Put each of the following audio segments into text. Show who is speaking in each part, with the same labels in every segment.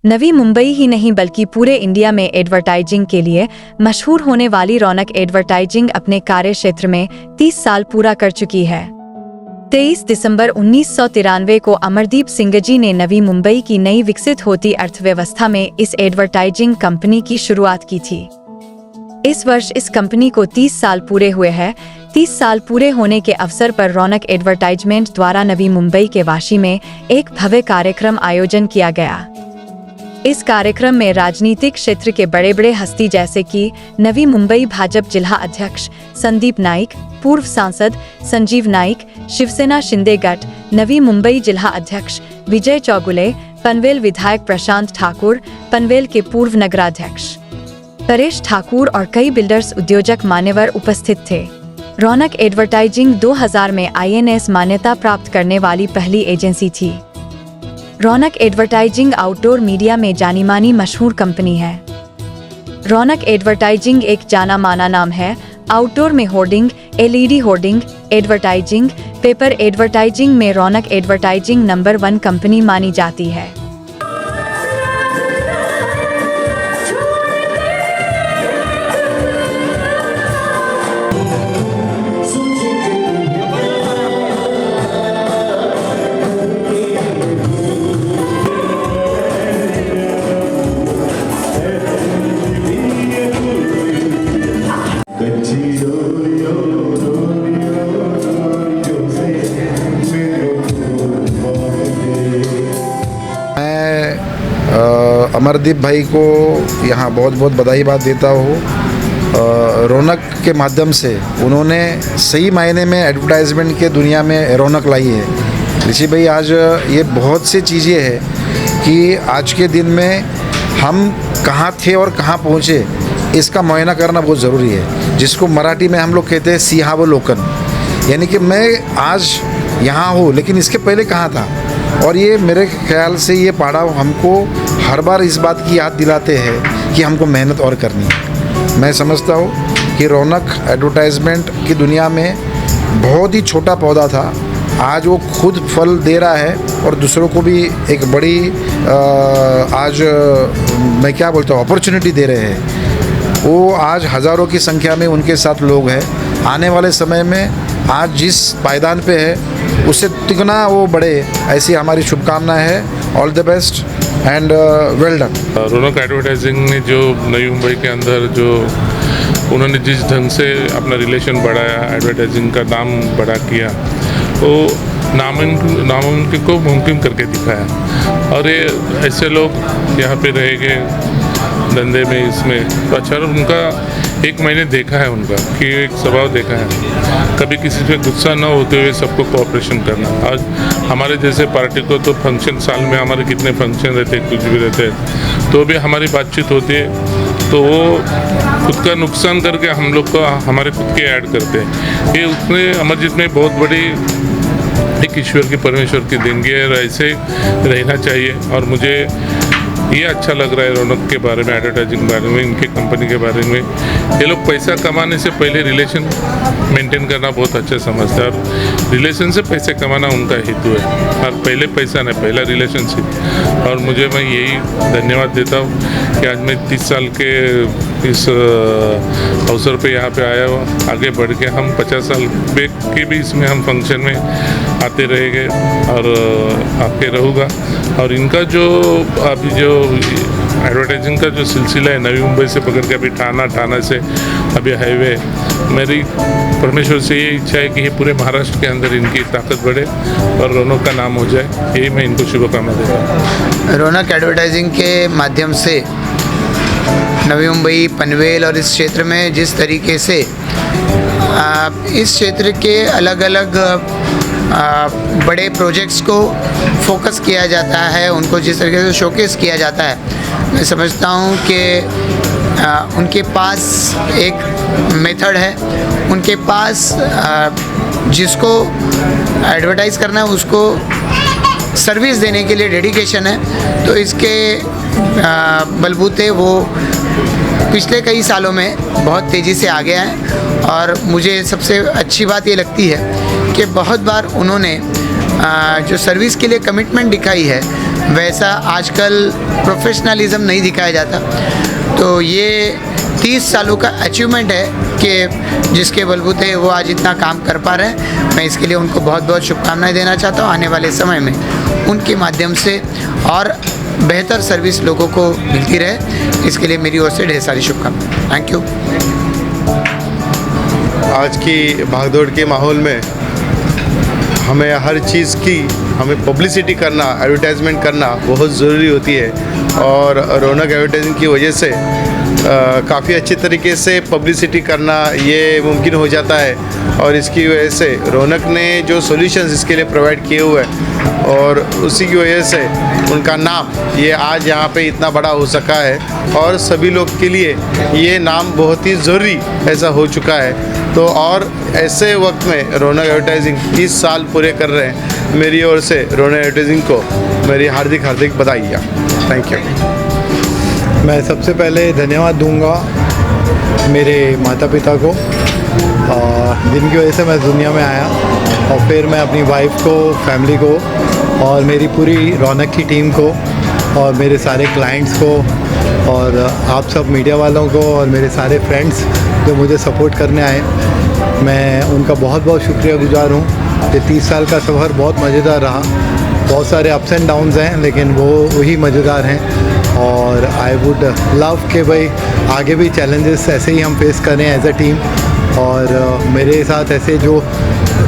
Speaker 1: नवी मुंबई ही नहीं बल्कि पूरे इंडिया में एडवर्टाइजिंग के लिए मशहूर होने वाली रौनक एडवर्टाइजिंग अपने कार्य क्षेत्र में 30 साल पूरा कर चुकी है। 23 दिसंबर 1993 को अमरदीप सिंह जी ने नवी मुंबई की नई विकसित होती अर्थव्यवस्था में इस एडवर्टाइजिंग कंपनी की शुरुआत की थी। इस वर्ष इस कंपनी को 30 साल पूरे हुए हैं। 30 साल पूरे होने के अवसर पर रौनक एडवर्टाइजमेंट द्वारा नवी मुंबई के वाशी में एक भव्य कार्यक्रम आयोजन किया गया। इस कार्यक्रम में राजनीतिक क्षेत्र के बड़े बड़े हस्ती जैसे कि नवी मुंबई भाजपा जिला अध्यक्ष संदीप नाइक, पूर्व सांसद संजीव नाइक, शिवसेना शिंदे गट, नवी मुंबई जिला अध्यक्ष विजय चौगुले, पनवेल विधायक प्रशांत ठाकुर, पनवेल के पूर्व नगराध्यक्ष परेश ठाकुर और कई बिल्डर्स उद्योजक मान्यवर उपस्थित थे। रौनक एडवर्टाइजिंग 2000 में INS मान्यता प्राप्त करने वाली पहली एजेंसी थी। रौनक एडवर्टाइजिंग आउटडोर मीडिया में जानी मानी मशहूर कंपनी है। रौनक एडवर्टाइजिंग एक जाना माना नाम है। आउटडोर में hoarding, LED hoarding, advertising, paper advertising में रौनक एडवर्टाइजिंग नंबर 1 कंपनी मानी जाती है।
Speaker 2: अमरदीप भाई को यहाँ बहुत बहुत बधाईबाद देता हूँ। रौनक के माध्यम से उन्होंने सही मायने में एडवर्टाइजमेंट के दुनिया में रौनक लाई है। ऋषि भाई, आज ये बहुत सी चीज़ें हैं कि आज के दिन में हम कहाँ थे और कहाँ पहुँचे, इसका मुआयना करना बहुत ज़रूरी है, जिसको मराठी में हम लोग कहते हैं सिंहावलोकन। यानी कि मैं आज यहाँ हूँ लेकिन इसके पहले कहाँ था। और ये मेरे ख्याल से ये पड़ाव हमको हर बार इस बात की याद दिलाते हैं कि हमको मेहनत और करनी है। मैं समझता हूँ कि रौनक एडवर्टाइजमेंट की दुनिया में बहुत ही छोटा पौधा था, आज वो खुद फल दे रहा है और दूसरों को भी एक बड़ी आज मैं क्या बोलता हूँ अपॉर्चुनिटी दे रहे हैं। वो आज हज़ारों की संख्या में उनके साथ लोग हैं। आने वाले समय में आज जिस पायदान पे है उससे तिगुना वो बढ़े, ऐसी हमारी शुभकामनाएं है। All the best and well done.
Speaker 3: Raunak advertising ने जो नई मुंबई के अंदर जो उन्होंने जिस ढंग से अपना रिलेशन बढ़ाया, एडवर्टाइजिंग का नाम बड़ा किया, वो नामुमकिन को मुमकिन करके दिखाया। और ये ऐसे लोग यहाँ पे रहेंगे धंधे में, इसमें तो अच्छा। उनका एक महीने देखा है उनका कि एक स्वभाव देखा है, कभी किसी पे गुस्सा न होते हुए सबको कोऑपरेशन करना। आज हमारे जैसे पार्टी को तो फंक्शन, साल में हमारे कितने फंक्शन रहते हैं, कुछ भी रहते हैं, तो भी हमारी बातचीत होती है तो वो खुद का नुकसान करके हम लोग को हमारे खुद के ऐड करते हैं। ये उतने अमरजीत में बहुत बड़ी एक ईश्वर की, परमेश्वर की देनगी है, ऐसे रहना चाहिए। और मुझे ये अच्छा लग रहा है रौनक के बारे में, एडवर्टाइजिंग के बारे में, इनके कंपनी के बारे में। ये लोग पैसा कमाने से पहले रिलेशन मेंटेन करना बहुत अच्छा समझते हैं, और रिलेशन से पैसे कमाना उनका हेतु है, और पहले पैसा नहीं, पहला रिलेशनशिप। और मुझे मैं यही धन्यवाद देता हूँ कि आज मैं 30 साल के इस अवसर पे यहाँ पे आया हूँ। आगे बढ़ के हम 50 साल के भी इसमें हम फंक्शन में आते रहेंगे और आके रहूँगा। और इनका जो अभी जो एडवर्टाइजिंग का जो सिलसिला है, नवी मुंबई से पकड़ के अभी ठाणा से अभी हाईवे, मेरी परमेश्वर से ये इच्छा है कि ये पूरे महाराष्ट्र के अंदर इनकी ताकत बढ़े और रौनक का नाम हो जाए। यही मैं इनको शुभकामना देता हूँ।
Speaker 4: रौनक एडवर्टाइजिंग के माध्यम से नवी मुंबई, पनवेल और इस क्षेत्र में जिस तरीके से इस क्षेत्र के अलग अलग बड़े प्रोजेक्ट्स को फोकस किया जाता है, उनको जिस तरीके से शोकेस किया जाता है, मैं समझता हूँ कि उनके पास एक मेथड है, उनके पास जिसको एडवर्टाइज़ करना है उसको सर्विस देने के लिए डेडिकेशन है। तो इसके बलबूते वो पिछले कई सालों में बहुत तेज़ी से आगे हैं। और मुझे सबसे अच्छी बात ये लगती है कि बहुत बार उन्होंने जो सर्विस के लिए कमिटमेंट दिखाई है, वैसा आजकल प्रोफेशनलिज्म नहीं दिखाया जाता। तो ये 30 सालों का अचीवमेंट है कि जिसके बलबूते वो आज इतना काम कर पा रहे हैं। मैं इसके लिए उनको बहुत बहुत शुभकामनाएं देना चाहता हूँ। आने वाले समय में उनके माध्यम से और बेहतर सर्विस लोगों को मिलती रहे, इसके लिए मेरी ओर से ढेर सारी शुभकामनाएं। Thank you.
Speaker 5: आज की भागदौड़ के माहौल में हमें हर चीज़ की हमें पब्लिसिटी करना, एडवर्टाइजमेंट करना बहुत ज़रूरी होती है और रौनक एडवर्टाइजिंग की वजह से काफ़ी अच्छे तरीके से पब्लिसिटी करना ये मुमकिन हो जाता है। और इसकी वजह से रौनक ने जो सॉल्यूशंस इसके लिए प्रोवाइड किए हुए हैं और उसी की वजह से उनका नाम ये आज यहाँ पे इतना बड़ा हो सका है और सभी लोग के लिए ये नाम बहुत ही ज़रूरी ऐसा हो चुका है। तो और ऐसे वक्त में रौनक एडवर्टाइजिंग 30 साल पूरे कर रहे हैं। मेरी ओर से रौनक एडवर्टाइजिंग को मेरी हार्दिक बधाई। Thank you.
Speaker 6: मैं सबसे पहले धन्यवाद दूंगा मेरे माता पिता को, जिनकी वजह से मैं दुनिया में आया, और फिर मैं अपनी वाइफ को, फैमिली को और मेरी पूरी रौनक की टीम को और मेरे सारे क्लाइंट्स को और आप सब मीडिया वालों को और मेरे सारे फ्रेंड्स जो मुझे सपोर्ट करने आए, मैं उनका बहुत बहुत शुक्रियागुजार हूँ। ये 30 साल का सफ़र बहुत मज़ेदार रहा। बहुत सारे अप्स एंड डाउन्स हैं, लेकिन वो वही मज़ेदार हैं। और आई वुड लव कि भाई आगे भी चैलेंजेस ऐसे ही हम फेस करें एज अ टीम, और मेरे साथ ऐसे जो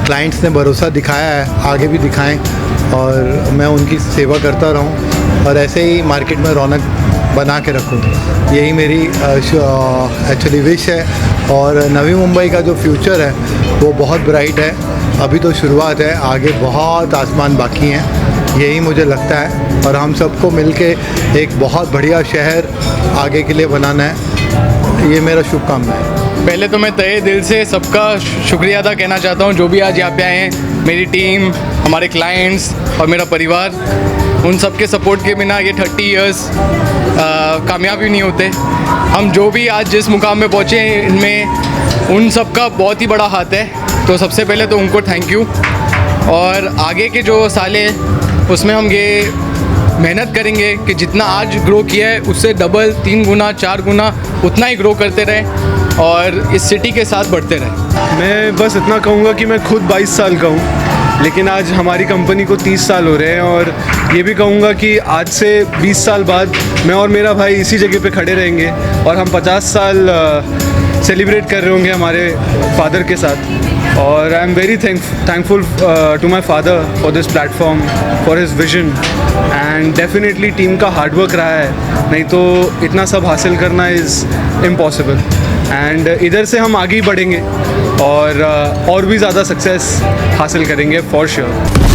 Speaker 6: क्लाइंट्स ने भरोसा दिखाया है आगे भी दिखाएं और मैं उनकी सेवा करता रहूं और ऐसे ही मार्केट में रौनक बना के रखूं। यही मेरी एक्चुअली विश है। और नवी मुंबई का जो फ्यूचर है वो बहुत ब्राइट है। अभी तो शुरुआत है, आगे बहुत आसमान बाकी हैं, यही मुझे लगता है। और हम सबको मिलके एक बहुत बढ़िया शहर आगे के लिए बनाना है, ये मेरा शुभकामना है।
Speaker 7: पहले तो मैं तहे दिल से सबका शुक्रिया अदा कहना चाहता हूँ जो भी आज यहाँ पे आए हैं। मेरी टीम, हमारे क्लाइंट्स और मेरा परिवार, उन सब के सपोर्ट के बिना ये 30 इयर्स कामयाब ही नहीं होते। हम जो भी आज जिस मुकाम में पहुँचे हैं इनमें उन सब का बहुत ही बड़ा हाथ है। तो सबसे पहले तो उनको थैंक यू। और आगे के जो साल है उसमें हम ये मेहनत करेंगे कि जितना आज ग्रो किया है उससे डबल, 3 गुना, 4 गुना उतना ही ग्रो करते रहें और इस सिटी के साथ बढ़ते रहें।
Speaker 8: मैं बस इतना कहूँगा कि मैं खुद 22 साल का हूँ, लेकिन आज हमारी कंपनी को 30 साल हो रहे हैं। और ये भी कहूँगा कि आज से 20 साल बाद मैं और मेरा भाई इसी जगह पे खड़े रहेंगे और हम 50 साल सेलिब्रेट कर रहे होंगे हमारे फादर के साथ। और I am very thankful to my father for this platform, for his vision, and definitely team का हार्डवर्क रहा है, नहीं तो इतना सब हासिल करना इज़ इम्पॉसिबल। एंड इधर से हम आगे ही बढ़ेंगे और भी ज़्यादा सक्सेस हासिल करेंगे फॉर श्योर।